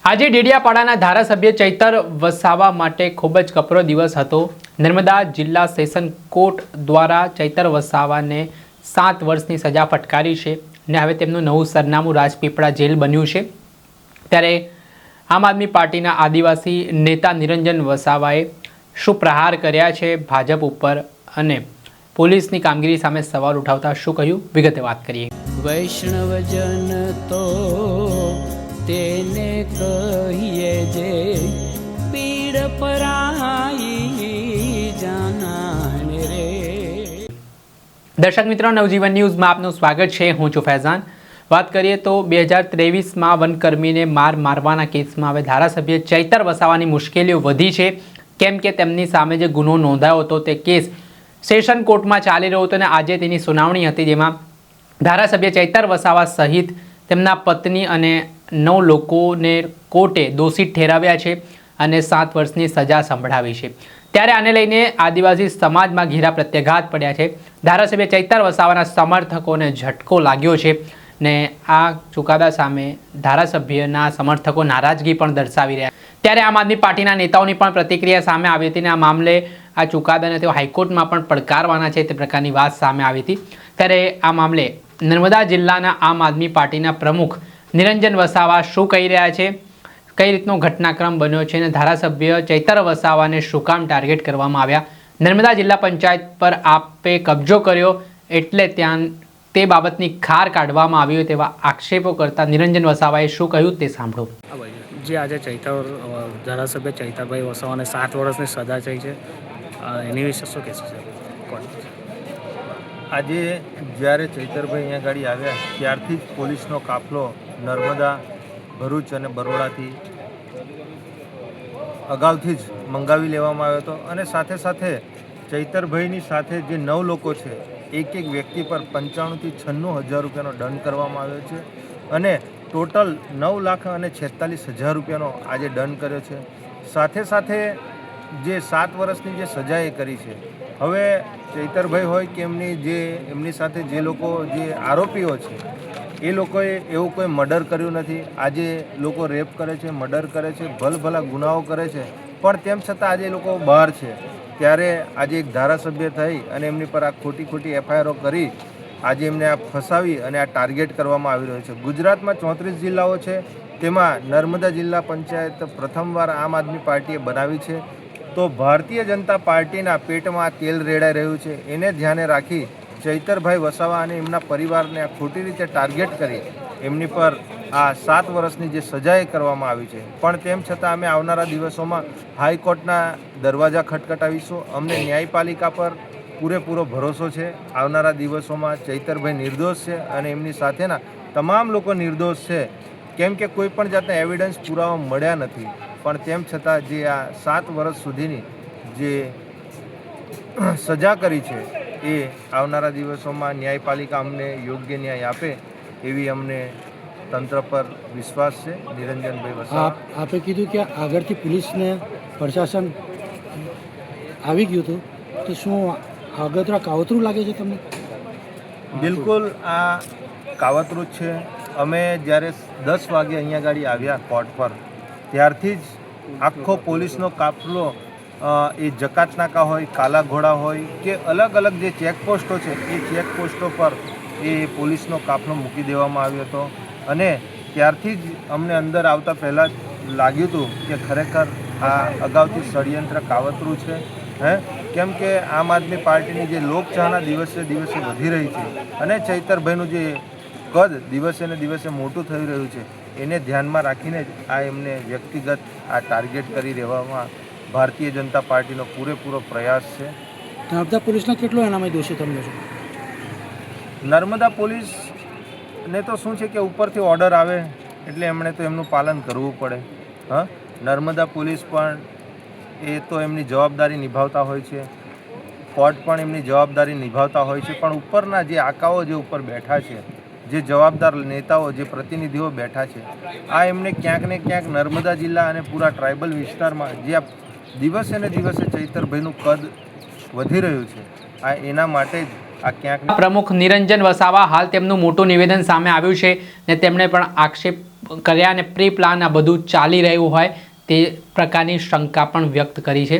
આજે ડેડિયાપાડાના ધારાસભ્ય ચૈતર વસાવા માટે ખૂબ જ કપરો દિવસ હતો। નર્મદા જિલ્લા સેશન કોર્ટ દ્વારા ચૈતર વસાવાને 7 વર્ષની સજા ફટકારી છે અને હવે તેમનું નવું સરનામું રાજપીપળા જેલ બન્યું છે। ત્યારે આમ આદમી પાર્ટીના આદિવાસી નેતા નિરંજન વસાવાએ શું પ્રહાર કર્યા છે ભાજપ ઉપર અને પોલીસની કામગીરી સામે સવાલ ઉઠાવતા શું કહ્યું, વિગતે વાત કરીએ। વૈષ્ણવજન તો તેને કહીએ જે પીડ પરાઈ જાનાને રે। દર્શક મિત્રો, નવજીવન ન્યૂઝમાં આપનું સ્વાગત છે। હું છું ફૈઝાન। વાત કરીએ તો 2023માં વનકર્મીને મારવાના કેસમાં હવે ધારાસભ્ય ચૈતર વસાવાની મુશ્કેલીઓ વધી છે, કેમ કે તેમની સામે જે ગુનો નોંધાયો હતો તે કેસ સેશન કોર્ટમાં ચાલી રહ્યો હતો અને આજે તેની સુનાવણી હતી, જેમાં ધારાસભ્ય ચૈતર વસાવા સહિત તેમના પત્ની અને 9 લોકોને કોર્ટે દોષિત ઠેરવ્યા છે અને 7 વર્ષની સજા સંભળાવી છે। ત્યારે આને લઈને આદિવાસી સમાજમાં ઘેરા પ્રત્યાઘાત પડ્યા છે। ધારાસભ્ય ચૈતર વસાવાના સમર્થકોને ઝટકો લાગ્યો છે ને આ ચુકાદા સામે ધારાસભ્યના સમર્થકો નારાજગી પણ દર્શાવી રહ્યા। ત્યારે આમ આદમી પાર્ટીના નેતાઓની પણ પ્રતિક્રિયા સામે આવી હતી અને આ મામલે આ ચુકાદાને તેઓ હાઈકોર્ટમાં પણ પડકારવાના છે તે પ્રકારની વાત સામે આવી હતી। ત્યારે આ મામલે નર્મદા જિલ્લાના આમ આદમી પાર્ટીના પ્રમુખ નિરંજન વસાવા શું કહી રહ્યા છે, કઈ રીતનો ઘટનાક્રમ બન્યો છે અને ધારાસભ્ય ચૈતર વસાવાને શું કામ ટાર્ગેટ કરવામાં આવ્યા, નર્મદા જિલ્લા પંચાયત પર આપે કબજો કર્યો એટલે ત્યાં તે બાબતની ખાર કાઢવામાં આવી તેવા આક્ષેપો કરતા નિરંજન વસાવાએ શું કહ્યું તે સાંભળો। જે આજે ધારાસભ્ય ચૈતરભાઈ વસાવાને 7 વર્ષની સજા થઈ છે, એની વિશે શું કહેશો સાહેબ? આજે જ્યારે ચૈતરભાઈ અહીંયા ગાડી આવ્યા ત્યારથી જ પોલીસનો કાફલો નર્મદા, ભરૂચ અને બરોડાથી અગાઉથી જ મંગાવી લેવામાં આવ્યો હતો અને સાથે સાથે ચૈતરભાઈની સાથે જે 9 લોકો છે, એક વ્યક્તિ પર 95,000 થી 96,000 રૂપિયાનો દંડ કરવામાં આવ્યો છે અને ટોટલ 9,46,000 રૂપિયાનો આજે દંડ કર્યો છે। સાથે સાથે જે 7 વર્ષની જે સજા એ કરી છે, હવે ચૈતરભાઈ હોય કે એમની સાથે જે લોકો જે આરોપીઓ છે એ લોકોએ એવું કોઈ મર્ડર કર્યું નથી। આજે લોકો રેપ કરે છે, મર્ડર કરે છે, ભલભલા ગુનાઓ કરે છે, પણ તેમ છતાં આજે એ લોકો બહાર છે। ત્યારે આજે એક ધારાસભ્ય થઈ અને એમની પર આ ખોટી એફઆઈઆરો કરી આજે એમને આ ફસાવી અને આ ટાર્ગેટ કરવામાં આવી રહ્યો છે। ગુજરાતમાં 34 જિલ્લાઓ છે, તેમાં નર્મદા જિલ્લા પંચાયત પ્રથમવાર આમ આદમી પાર્ટીએ બનાવી છે, તો ભારતીય જનતા પાર્ટીના પેટમાં આ તેલ રેડાઈ રહ્યું છે। એને ધ્યાને રાખી ચૈતરભાઈ વસાવા અને એમના પરિવારને આ ખોટી રીતે ટાર્ગેટ કરી એમની પર આ 7 વર્ષની જે સજાએ કરવામાં આવી છે। પણ તેમ છતાં અમે આવનારા દિવસોમાં હાઈકોર્ટના દરવાજા ખટખટાવીશું। અમને ન્યાયપાલિકા પર પૂરેપૂરો ભરોસો છે। આવનારા દિવસોમાં ચૈતરભાઈ નિર્દોષ છે અને એમની સાથેના તમામ લોકો નિર્દોષ છે, કેમ કે કોઈ પણ જાતના એવિડન્સ પુરાવા મળ્યા નથી। પણ તેમ છતાં જે આ 7 વર્ષ સુધીની જે સજા કરી છે એ આવનારા દિવસોમાં ન્યાયપાલિકા અમને યોગ્ય ન્યાય આપે એવી અમને તંત્ર પર વિશ્વાસ છે। નિરંજનભાઈ વસાવા, આપે કીધું કે આગળથી પોલીસને પ્રશાસન આવી ગયું હતું, તો શું આગળ કાવતરું લાગે છે તમને? બિલકુલ આ કાવતરું જ છે। અમે જ્યારે 10 વાગે અહીંયા ગાડી આવ્યા કોર્ટ પર ત્યારથી જ આખો પોલીસનો કાફલો એ જકાતનાકા હોય, કાલા ઘોડા હોય કે અલગ અલગ જે ચેકપોસ્ટો છે એ ચેકપોસ્ટો પર એ પોલીસનો કાફલો મૂકી દેવામાં આવ્યો હતો અને ત્યારથી જ અમને અંદર આવતા પહેલાં જ લાગ્યું હતું કે ખરેખર આ અગાઉથી ષડયંત્ર કાવતરું છે। કેમ કે આમ આદમી પાર્ટીની જે લોકચાહના દિવસે દિવસે વધી રહી છે અને ચૈતરભાઈનું જે કદ દિવસે ને દિવસે મોટું થઈ રહ્યું છે, એને ધ્યાનમાં રાખીને જ આ એમને વ્યક્તિગત આ ટાર્ગેટ કરી રહેવામાં ભારતીય જનતા પાર્ટીનો પૂરેપૂરો પ્રયાસ છે। નર્મદા પોલીસના કેટલો એનામાં દોષી તમને છો? નર્મદા પોલીસને તો શું છે કે ઉપરથી ઓર્ડર આવે એટલે એમણે તો એમનું પાલન કરવું પડે। નર્મદા પોલીસ પણ એ તો એમની જવાબદારી નિભાવતા હોય છે, કોર્ટ પણ એમની જવાબદારી નિભાવતા હોય છે, પણ ઉપરના જે આકાઓ જે ઉપર બેઠા છે, જે જવાબદાર નેતાઓ, જે પ્રતિનિધિઓ બેઠા છે, આ એમને ક્યાંક ને ક્યાંક નર્મદા જિલ્લા અને પૂરા ટ્રાઇબલ વિસ્તારમાં જે આ દિવસે ને દિવસે ચૈતરભાઈનું કદ વધી રહ્યું છે, આ એના માટે જ આ ક્યાંક પ્રમુખ નિરંજન વસાવા હાલ તેમનું મોટું નિવેદન સામે આવ્યું છે ને તેમણે પણ આક્ષેપ કર્યા અને પ્રી પ્લાન આ બધું ચાલી રહ્યું હોય તે પ્રકારની શંકા પણ વ્યક્ત કરી છે.